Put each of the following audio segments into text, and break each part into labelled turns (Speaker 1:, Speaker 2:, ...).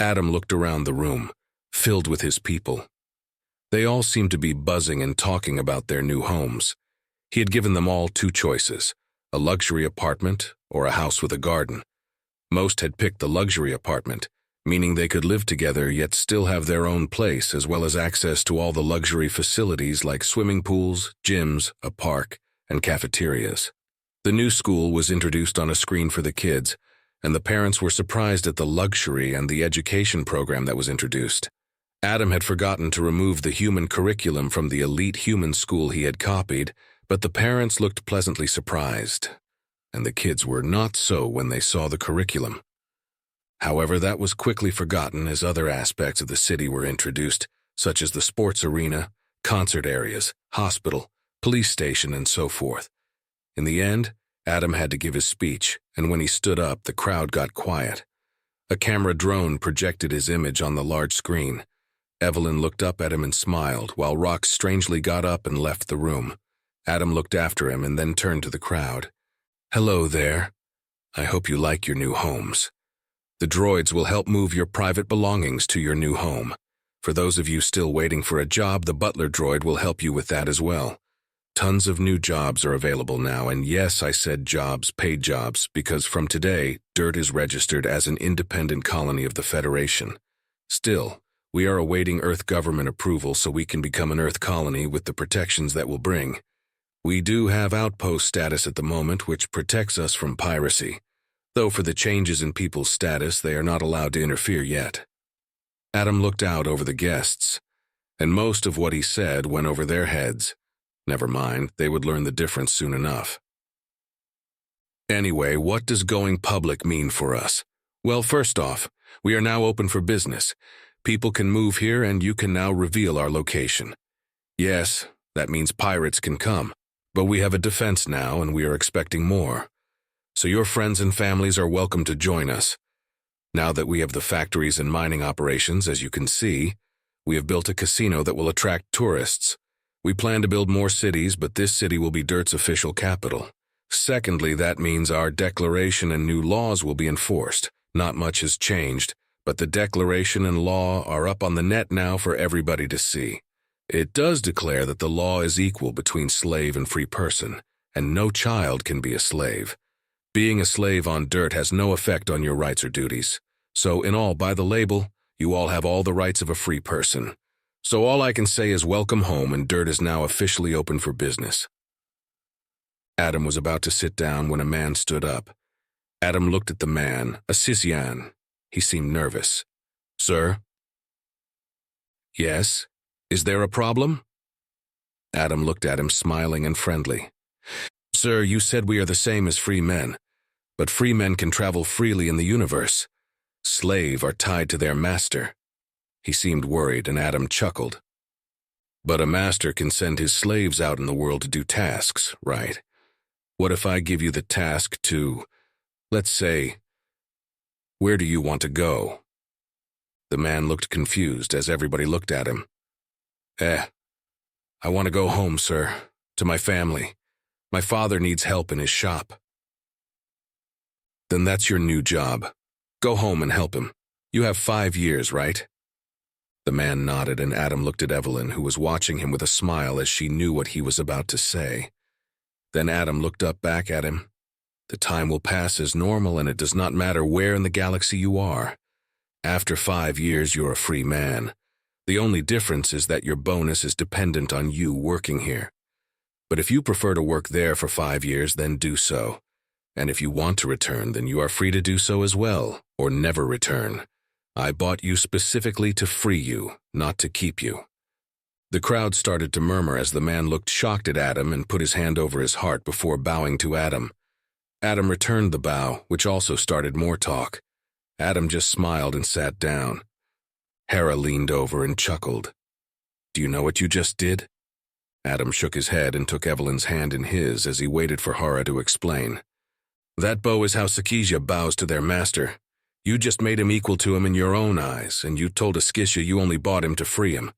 Speaker 1: Adam looked around the room, filled with his people. They all seemed to be buzzing and talking about their new homes. He had given them all two choices, a luxury apartment or a house with a garden. Most had picked the luxury apartment, meaning they could live together yet still have their own place as well as access to all the luxury facilities like swimming pools, gyms, a park, and cafeterias. The new school was introduced on a screen for the kids, and the parents were surprised at the luxury and the education program that was introduced. Adam had forgotten to remove the human curriculum from the elite human school he had copied, but the parents looked pleasantly surprised, and the kids were not so when they saw the curriculum. However, that was quickly forgotten as other aspects of the city were introduced, such as the sports arena, concert areas, hospital, police station, and so forth. In the end, Adam had to give his speech, and when he stood up, the crowd got quiet. A camera drone projected his image on the large screen. Evelyn looked up at him and smiled, while Rox strangely got up and left the room. Adam looked after him and then turned to the crowd. "Hello there. I hope you like your new homes. The droids will help move your private belongings to your new home. For those of you still waiting for a job, the butler droid will help you with that as well. Tons of new jobs are available now, and yes, I said jobs, paid jobs, because from today, Dirt is registered as an independent colony of the Federation. Still, we are awaiting Earth government approval so we can become an Earth colony with the protections that will bring. We do have outpost status at the moment, which protects us from piracy, though for the changes in people's status, they are not allowed to interfere yet." Adam looked out over the guests, and most of what he said went over their heads. Never mind, they would learn the difference soon enough. Anyway, what does going public mean for us? Well, first off, we are now open for business. People can move here and you can now reveal our location. Yes, that means pirates can come, but we have a defense now and we are expecting more. So your friends and families are welcome to join us. Now that we have the factories and mining operations, as you can see, we have built a casino that will attract tourists. We plan to build more cities, but this city will be Dirt's official capital. Secondly, that means our declaration and new laws will be enforced. Not much has changed, but the declaration and law are up on the net now for everybody to see. It does declare that the law is equal between slave and free person, and no child can be a slave. Being a slave on Dirt has no effect on your rights or duties. So in all, by the label, you all have all the rights of a free person. So all I can say is welcome home, and Dirt is now officially open for business. Adam was about to sit down when a man stood up. Adam looked at the man, a Sisian. He seemed nervous. "Sir?" "Yes? Is there a problem?" Adam looked at him, smiling and friendly. "Sir, you said we are the same as free men, but free men can travel freely in the universe. Slave are tied to their master." He seemed worried, and Adam chuckled. "But a master can send his slaves out in the world to do tasks, right? What if I give you the task to, let's say, where do you want to go?" The man looked confused as everybody looked at him. I want to go home, sir, to my family. My father needs help in his shop." "Then that's your new job. Go home and help him. You have 5 years, right?" The man nodded, and Adam looked at Evelyn, who was watching him with a smile as she knew what he was about to say. Then Adam looked up back at him. "The time will pass as normal, and it does not matter where in the galaxy you are. After 5 years, you're a free man. The only difference is that your bonus is dependent on you working here. But if you prefer to work there for 5 years, then do so. And if you want to return, then you are free to do so as well, or never return. I bought you specifically to free you, not to keep you." The crowd started to murmur as the man looked shocked at Adam and put his hand over his heart before bowing to Adam. Adam returned the bow, which also started more talk. Adam just smiled and sat down. Hera leaned over and chuckled. "Do you know what you just did?" Adam shook his head and took Evelyn's hand in his as he waited for Hera to explain. "That bow is how Sakisha bows to their master. You just made him equal to him in your own eyes, and you told Askisha you only bought him to free him.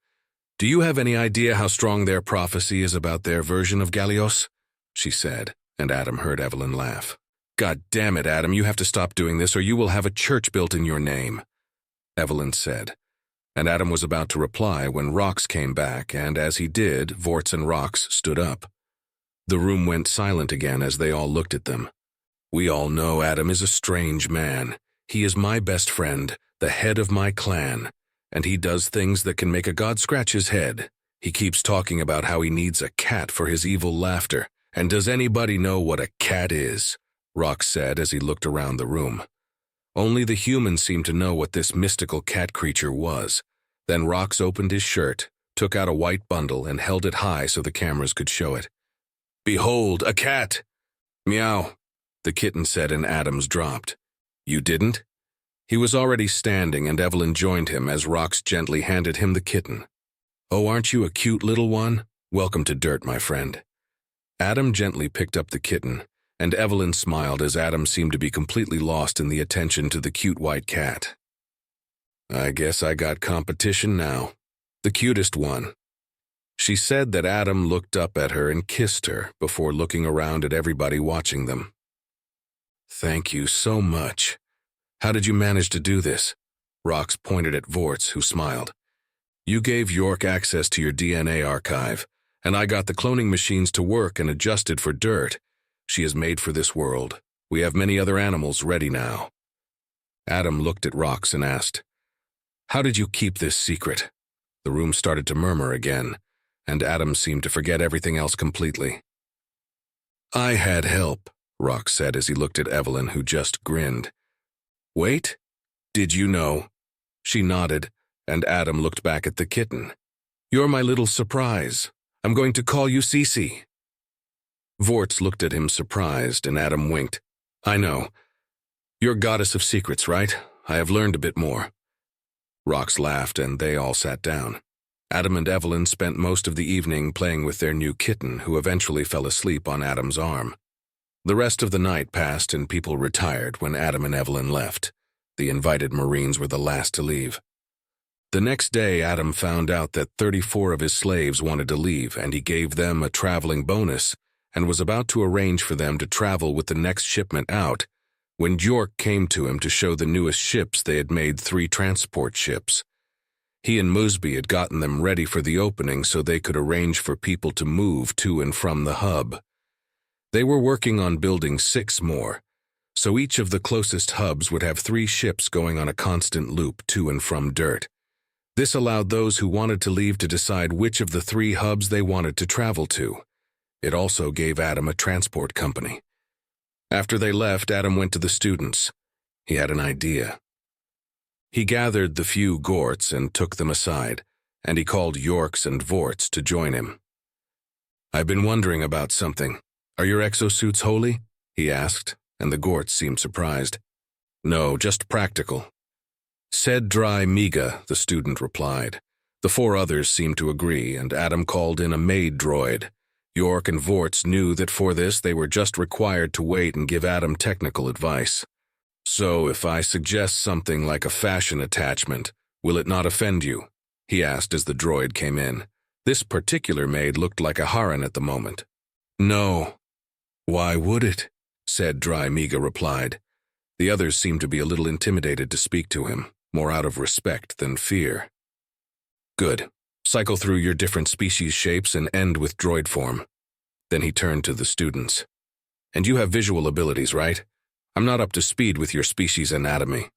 Speaker 1: Do you have any idea how strong their prophecy is about their version of Gallios?" she said, and Adam heard Evelyn laugh. "God damn it, Adam, you have to stop doing this or you will have a church built in your name." Evelyn said, and Adam was about to reply when Rox came back, and as he did, Vorts and Rox stood up. The room went silent again as they all looked at them. "We all know Adam is a strange man. He is my best friend, the head of my clan, and he does things that can make a god scratch his head. He keeps talking about how he needs a cat for his evil laughter, and does anybody know what a cat is?" Rox said as he looked around the room. Only the humans seemed to know what this mystical cat creature was. Then Rox opened his shirt, took out a white bundle, and held it high so the cameras could show it. "Behold, a cat!" "Meow," the kitten said, and Adam's dropped. "You didn't?" He was already standing, and Evelyn joined him as Rox gently handed him the kitten. "Oh, aren't you a cute little one? Welcome to dirt, my friend." Adam gently picked up the kitten, and Evelyn smiled as Adam seemed to be completely lost in the attention to the cute white cat. "I guess I got competition now. The cutest one." She said that Adam looked up at her and kissed her before looking around at everybody watching them. "Thank you so much. How did you manage to do this?" Rox pointed at Vorts, who smiled. "You gave York access to your DNA archive, and I got the cloning machines to work and adjusted for dirt. She is made for this world. We have many other animals ready now." Adam looked at Rox and asked, "How did you keep this secret?" The room started to murmur again, and Adam seemed to forget everything else completely. "I had help," Rox said as he looked at Evelyn, who just grinned. "Wait, did you know?" She nodded, and Adam looked back at the kitten. "You're my little surprise. I'm going to call you Cece." Vorts looked at him surprised, and Adam winked. "I know. You're goddess of secrets, right? I have learned a bit more." Rox laughed, and they all sat down. Adam and Evelyn spent most of the evening playing with their new kitten, who eventually fell asleep on Adam's arm. The rest of the night passed and people retired when Adam and Evelyn left. The invited Marines were the last to leave. The next day, Adam found out that 34 of his slaves wanted to leave, and he gave them a traveling bonus and was about to arrange for them to travel with the next shipment out when York came to him to show the newest ships. They had made 3 transport ships. He and Musby had gotten them ready for the opening so they could arrange for people to move to and from the hub. They were working on building 6 more, so each of the closest hubs would have 3 ships going on a constant loop to and from dirt. This allowed those who wanted to leave to decide which of the 3 hubs they wanted to travel to. It also gave Adam a transport company. After they left, Adam went to the students. He had an idea. He gathered the few Gorts and took them aside, and he called Yorks and Vorts to join him. "I've been wondering about something. Are your exosuits holy?" he asked, and the Gorts seemed surprised. "No, just practical." "Said dry Miga," the student replied. The 4 others seemed to agree, and Adam called in a maid droid. York and Vorts knew that for this they were just required to wait and give Adam technical advice. "So if I suggest something like a fashion attachment, will it not offend you?" he asked as the droid came in. This particular maid looked like a Haran at the moment. "No." "Why would it?" said Dry Miga replied. The others seemed to be a little intimidated to speak to him, more out of respect than fear. "Good. Cycle through your different species shapes and end with droid form." Then he turned to the students. "And you have visual abilities, right? I'm not up to speed with your species anatomy."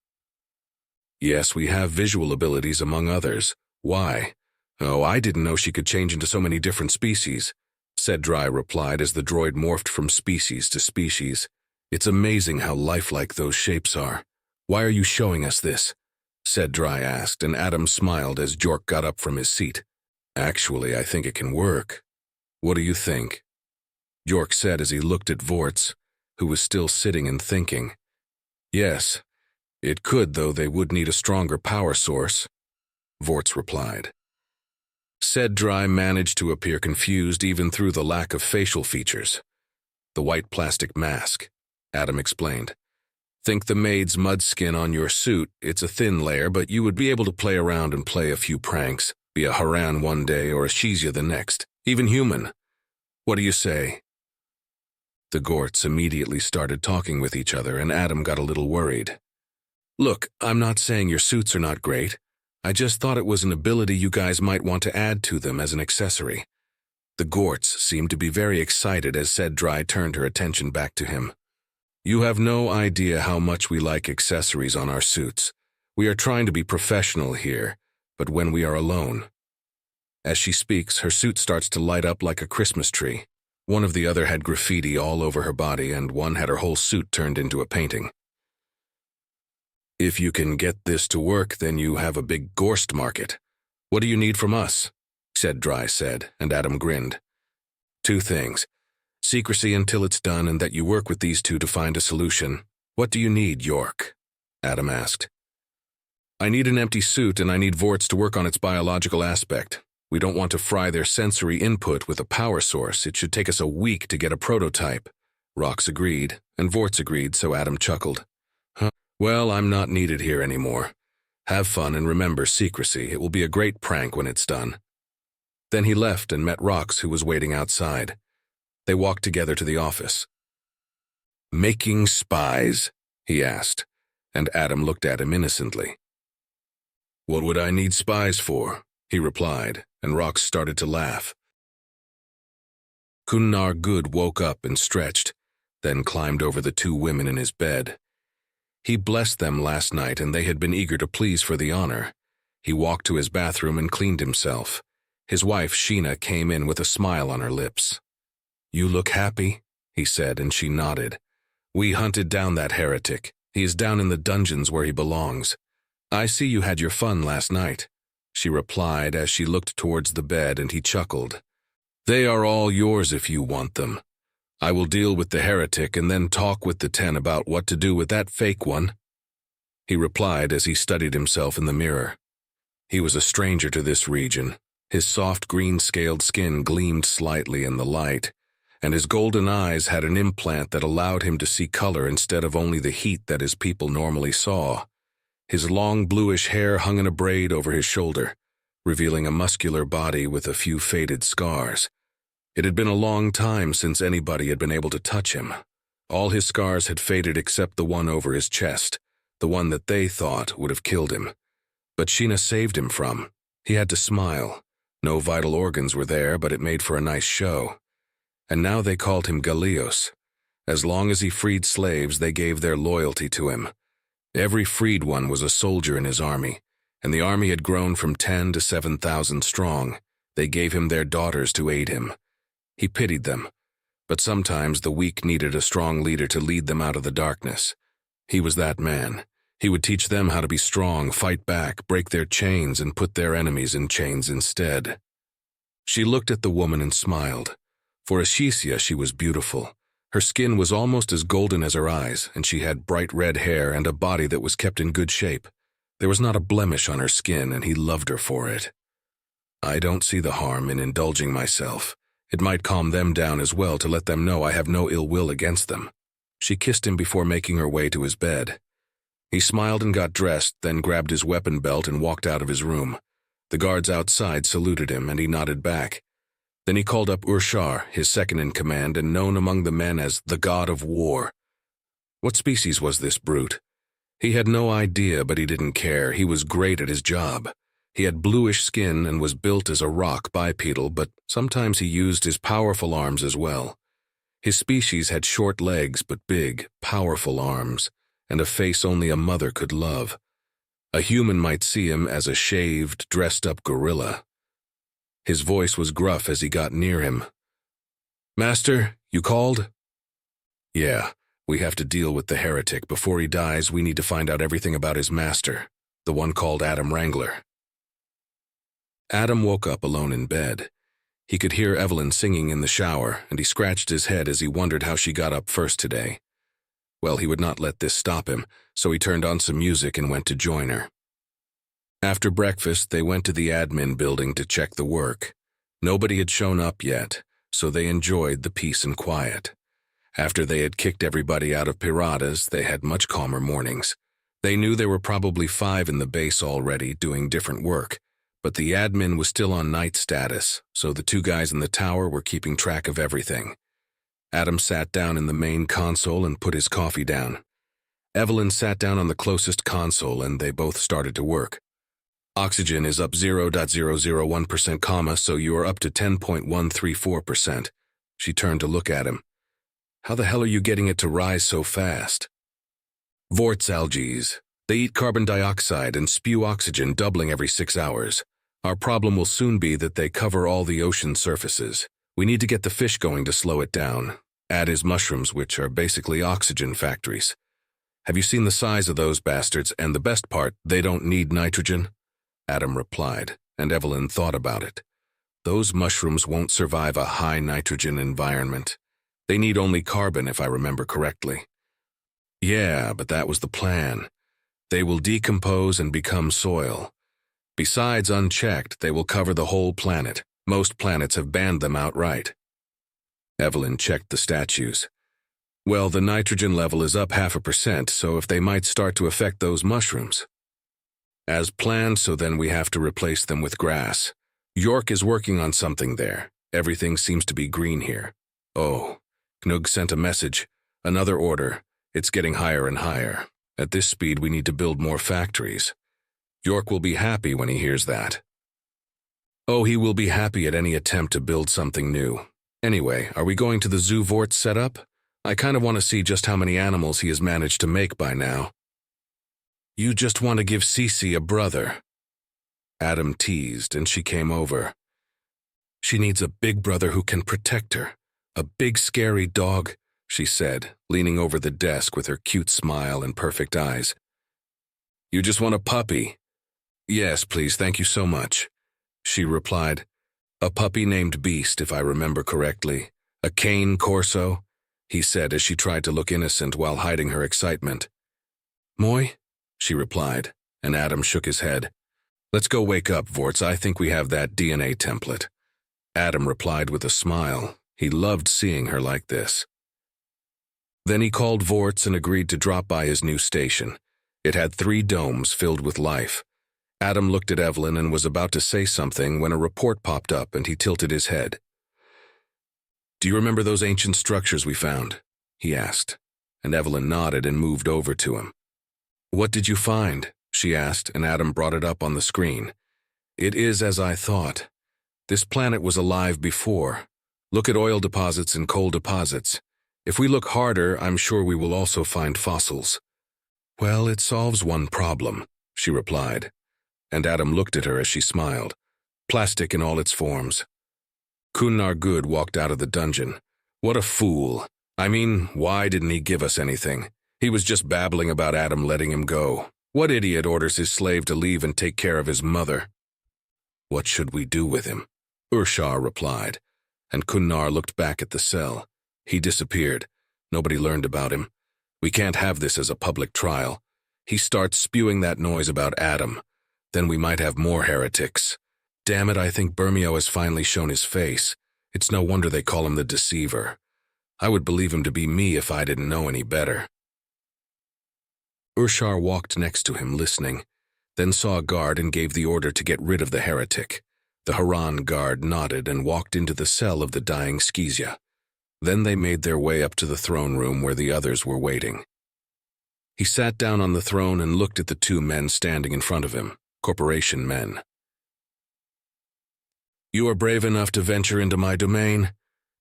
Speaker 1: "Yes, we have visual abilities among others. Why?" "Oh, I didn't know she could change into so many different species," said Dry replied as the droid morphed from species to species. "It's amazing how lifelike those shapes are. Why are you showing us this?" said Dry asked, and Adam smiled as Jork got up from his seat. "Actually, I think it can work. What do you think?" Jork said as he looked at Vorts, who was still sitting and thinking. "Yes, it could, though they would need a stronger power source," Vorts replied. Said Dry managed to appear confused even through the lack of facial features. "The white plastic mask," Adam explained. "Think the maid's mud skin on your suit. It's a thin layer, but you would be able to play around and play a few pranks, be a Haran one day or a Shizia the next, even human. What do you say?" The Gorts immediately started talking with each other, and Adam got a little worried. Look, I'm not saying your suits are not great. I just thought it was an ability you guys might want to add to them as an accessory. The Gorts seemed to be very excited as Sedrai turned her attention back to him. You have no idea how much we like accessories on our suits. We are trying to be professional here, but when we are alone. As she speaks, her suit starts to light up like a Christmas tree. One of the other had graffiti all over her body, and one had her whole suit turned into a painting. If you can get this to work, then you have a big Gorst market. What do you need from us? Sedrai said, and Adam grinned. 2 things. Secrecy until it's done, and that you work with these 2 to find a solution. What do you need, York? Adam asked. I need an empty suit, and I need Vorts to work on its biological aspect. We don't want to fry their sensory input with a power source. It should take us a week to get a prototype. Rox agreed, and Vorts agreed, so Adam chuckled. Huh? Well, I'm not needed here anymore. Have fun and remember secrecy. It will be a great prank when it's done. Then he left and met Rox, who was waiting outside. They walked together to the office. Making spies? He asked, and Adam looked at him innocently. What would I need spies for? He replied, and Rox started to laugh. Kun'nar Good woke up and stretched, then climbed over the 2 women in his bed. He blessed them last night, and they had been eager to please for the honor. He walked to his bathroom and cleaned himself. His wife, Sheena, came in with a smile on her lips. You look happy, he said, and she nodded. We hunted down that heretic. He is down in the dungeons where he belongs. I see you had your fun last night, she replied as she looked towards the bed, and he chuckled. They are all yours if you want them. I will deal with the heretic and then talk with the 10 about what to do with that fake one, he replied as he studied himself in the mirror. He was a stranger to this region. His soft green-scaled skin gleamed slightly in the light, and his golden eyes had an implant that allowed him to see color instead of only the heat that his people normally saw. His long bluish hair hung in a braid over his shoulder, revealing a muscular body with a few faded scars. It had been a long time since anybody had been able to touch him. All his scars had faded except the one over his chest, the one that they thought would have killed him. But Sheena saved him from. He had to smile. No vital organs were there, but it made for a nice show. And now they called him Galios. As long as he freed slaves, they gave their loyalty to him. Every freed one was a soldier in his army, and the army had grown from 10 to 7,000 strong. They gave him their daughters to aid him. He pitied them, but sometimes the weak needed a strong leader to lead them out of the darkness. He was that man. He would teach them how to be strong, fight back, break their chains, and put their enemies in chains instead. She looked at the woman and smiled. For Ashisia, she was beautiful. Her skin was almost as golden as her eyes, and she had bright red hair and a body that was kept in good shape. There was not a blemish on her skin, and he loved her for it. I don't see the harm in indulging myself. It might calm them down as well to let them know I have no ill will against them. She kissed him before making her way to his bed. He smiled and got dressed, then grabbed his weapon belt and walked out of his room. The guards outside saluted him, and he nodded back. Then he called up Urshar, his second-in-command and known among the men as the God of War. What species was this brute? He had no idea, but he didn't care. He was great at his job. He had bluish skin and was built as a rock bipedal, but sometimes he used his powerful arms as well. His species had short legs but big, powerful arms, and a face only a mother could love. A human might see him as a shaved, dressed-up gorilla. His voice was gruff as he got near him. Master, you called? Yeah, we have to deal with the heretic. Before he dies, we need to find out everything about his master, the one called Adam Wrangler. Adam woke up alone in bed. He could hear Evelyn singing in the shower, and he scratched his head as he wondered how she got up first today. Well, he would not let this stop him, so he turned on some music and went to join her. After breakfast, they went to the admin building to check the work. Nobody had shown up yet, so they enjoyed the peace and quiet. After they had kicked everybody out of Piratas, they had much calmer mornings. They knew there were probably 5 in the base already doing different work, but the admin was still on night status, so the 2 guys in the tower were keeping track of everything. Adam sat down in the main console and put his coffee down. Evelyn sat down on the closest console and they both started to work. Oxygen is up 0.001%, comma, so you are up to 10.134%. She turned to look at him. How the hell are you getting it to rise so fast? Vorts algae. They eat carbon dioxide and spew oxygen, doubling every 6 hours. Our problem will soon be that they cover all the ocean surfaces. We need to get the fish going to slow it down. Add his mushrooms, which are basically oxygen factories. Have you seen the size of those bastards? And the best part, they don't need nitrogen? Adam replied, and Evelyn thought about it. Those mushrooms won't survive a high nitrogen environment. They need only carbon, if I remember correctly. Yeah, but that was the plan. They will decompose and become soil. Besides, unchecked, they will cover the whole planet. Most planets have banned them outright. Evelyn checked the statues. Well, the nitrogen level is up 0.5%, so if they might start to affect those mushrooms. As planned, so then we have to replace them with grass. York is working on something there. Everything seems to be green here. Oh, Knug sent a message. Another order. It's getting higher and higher. At this speed, we need to build more factories. York will be happy when he hears that. Oh, he will be happy at any attempt to build something new. Anyway, are we going to the zoo Vort setup? I kind of want to see just how many animals he has managed to make by now. You just want to give Cece a brother. Adam teased, and she came over. She needs a big brother who can protect her. A big, scary dog, she said, leaning over the desk with her cute smile and perfect eyes. You just want a puppy? Yes, please, thank you so much. She replied. A puppy named Beast, if I remember correctly. A cane corso, he said as she tried to look innocent while hiding her excitement. Moi? She replied, and Adam shook his head. Let's go wake up, Vorts. I think we have that DNA template. Adam replied with a smile. He loved seeing her like this. Then he called Vorts and agreed to drop by his new station. It had 3 domes filled with life. Adam looked at Evelyn and was about to say something when a report popped up and he tilted his head. Do you remember those ancient structures we found? He asked, and Evelyn nodded and moved over to him. What did you find? She asked, and Adam brought it up on the screen. It is as I thought. This planet was alive before. Look at oil deposits and coal deposits. If we look harder, I'm sure we will also find fossils. Well, it solves one problem, she replied, and Adam looked at her as she smiled. Plastic in all its forms. Kun'nar Good walked out of the dungeon. What a fool. I mean, why didn't he give us anything? He was just babbling about Adam letting him go. What idiot orders his slave to leave and take care of his mother? What should we do with him? Urshar replied, and Kun'nar looked back at the cell. He disappeared. Nobody learned about him. We can't have this as a public trial. He starts spewing that noise about Adam. Then we might have more heretics. Damn it, I think Bermeo has finally shown his face. It's no wonder they call him the Deceiver. I would believe him to be me if I didn't know any better. Urshar walked next to him, listening, then saw a guard and gave the order to get rid of the heretic. The Haran guard nodded and walked into the cell of the dying Skizia. Then they made their way up to the throne room where the others were waiting. He sat down on the throne and looked at the 2 men standing in front of him, corporation men. You are brave enough to venture into my domain?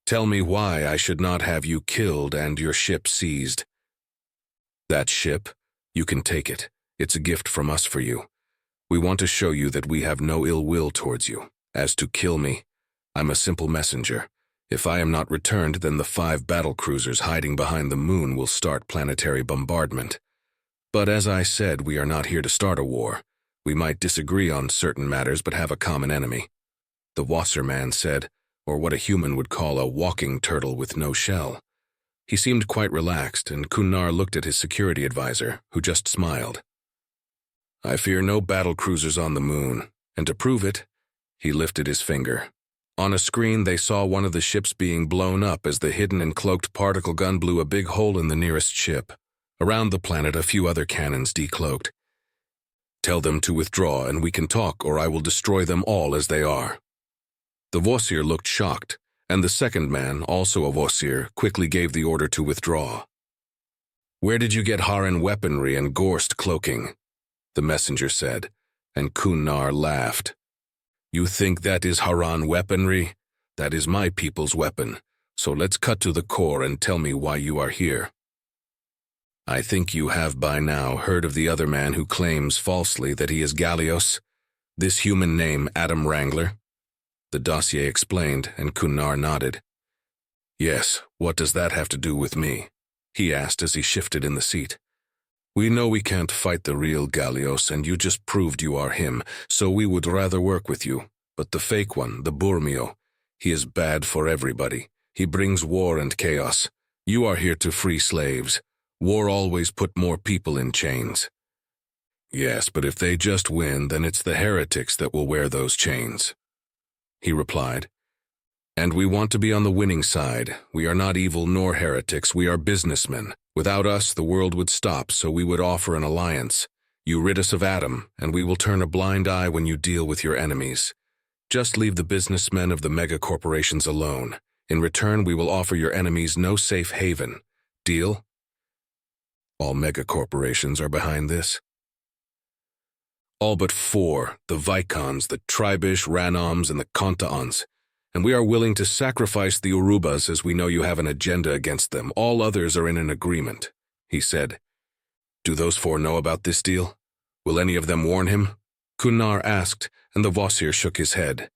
Speaker 1: Tell me why I should not have you killed and your ship seized. That ship? You can take it. It's a gift from us for you. We want to show you that we have no ill will towards you. As to kill me, I'm a simple messenger. If I am not returned, then the 5 battle cruisers hiding behind the moon will start planetary bombardment. But as I said, we are not here to start a war. We might disagree on certain matters, but have a common enemy. The Wasserman said, or what a human would call a walking turtle with no shell. He seemed quite relaxed, and Kun'nar looked at his security advisor, who just smiled. I fear no battle cruisers on the moon, and to prove it, he lifted his finger. On a screen, they saw one of the ships being blown up as the hidden and cloaked particle gun blew a big hole in the nearest ship. Around the planet, a few other cannons decloaked. Tell them to withdraw, and we can talk, or I will destroy them all as they are. The Vossir looked shocked, and the second man, also a Vossir, quickly gave the order to withdraw. Where did you get Haran weaponry and Gorst cloaking? The messenger said, and Kun'nar laughed. You think that is Haran weaponry? That is my people's weapon, so let's cut to the core and tell me why you are here. I think you have by now heard of the other man who claims falsely that he is Gallios, this human name Adam Wrangler. The dossier explained, and Kun'nar nodded. Yes, what does that have to do with me? He asked as he shifted in the seat. We know we can't fight the real Gallios, and you just proved you are him, so we would rather work with you. But the fake one, the Burmio, he is bad for everybody. He brings war and chaos. You are here to free slaves. War always put more people in chains. Yes, but if they just win, then it's the heretics that will wear those chains. He replied. And we want to be on the winning side. We are not evil nor heretics, we are businessmen. Without us, the world would stop, so we would offer an alliance. You rid us of Adam, and we will turn a blind eye when you deal with your enemies. Just leave the businessmen of the mega-corporations alone. In return, we will offer your enemies no safe haven. Deal? All mega-corporations are behind this. All but 4, the Vicons, the Tribish, Ranoms, and the Kontaons. And we are willing to sacrifice the Urubas as we know you have an agenda against them. All others are in an agreement, he said. Do those 4 know about this deal? Will any of them warn him? Kun'nar asked, and the Vossir shook his head.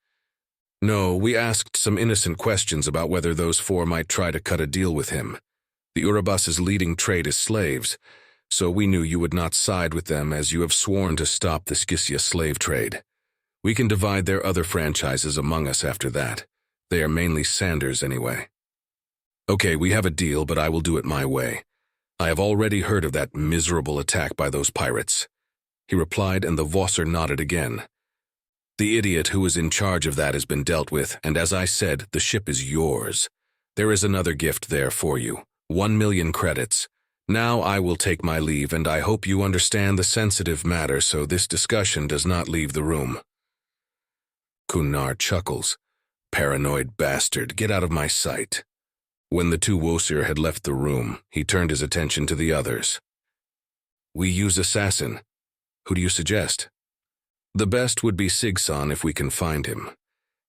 Speaker 1: No, we asked some innocent questions about whether those 4 might try to cut a deal with him. The Urubas' leading trade is slaves, so we knew you would not side with them as you have sworn to stop the Skisia slave trade. We can divide their other franchises among us after that. They are mainly Sanders anyway. Okay, we have a deal, but I will do it my way. I have already heard of that miserable attack by those pirates. He replied, and the Vossir nodded again. The idiot who is in charge of that has been dealt with, and as I said, the ship is yours. There is another gift there for you, 1 million credits. Now I will take my leave, and I hope you understand the sensitive matter so this discussion does not leave the room. Kun'nar chuckles. Paranoid bastard, get out of my sight. When the 2 Vossir had left the room, he turned his attention to the others. We use assassin. Who do you suggest? The best would be Sigson if we can find him.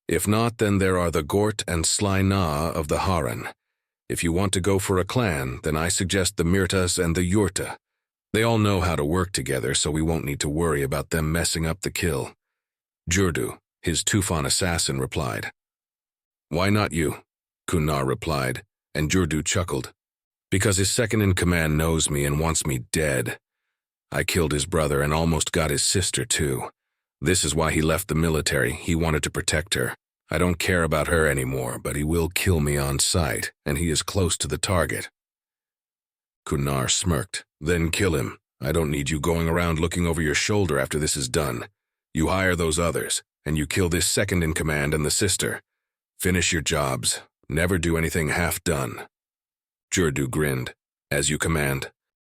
Speaker 1: If not, then there are the Gort and Sly Na of the Haran. If you want to go for a clan, then I suggest the Myrtas and the Yurta. They all know how to work together, so we won't need to worry about them messing up the kill. Jurdu, his Tufan assassin, replied. Why not you? Kun'nar replied, and Jurdu chuckled. Because his second-in-command knows me and wants me dead. I killed his brother and almost got his sister, too. This is why he left the military. He wanted to protect her. I don't care about her anymore, but he will kill me on sight, and he is close to the target. Kun'nar smirked. Then kill him. I don't need you going around looking over your shoulder after this is done. You hire those others, and you kill this second-in-command and the sister. Finish your jobs. Never do anything half done. Jurdu grinned. As you command.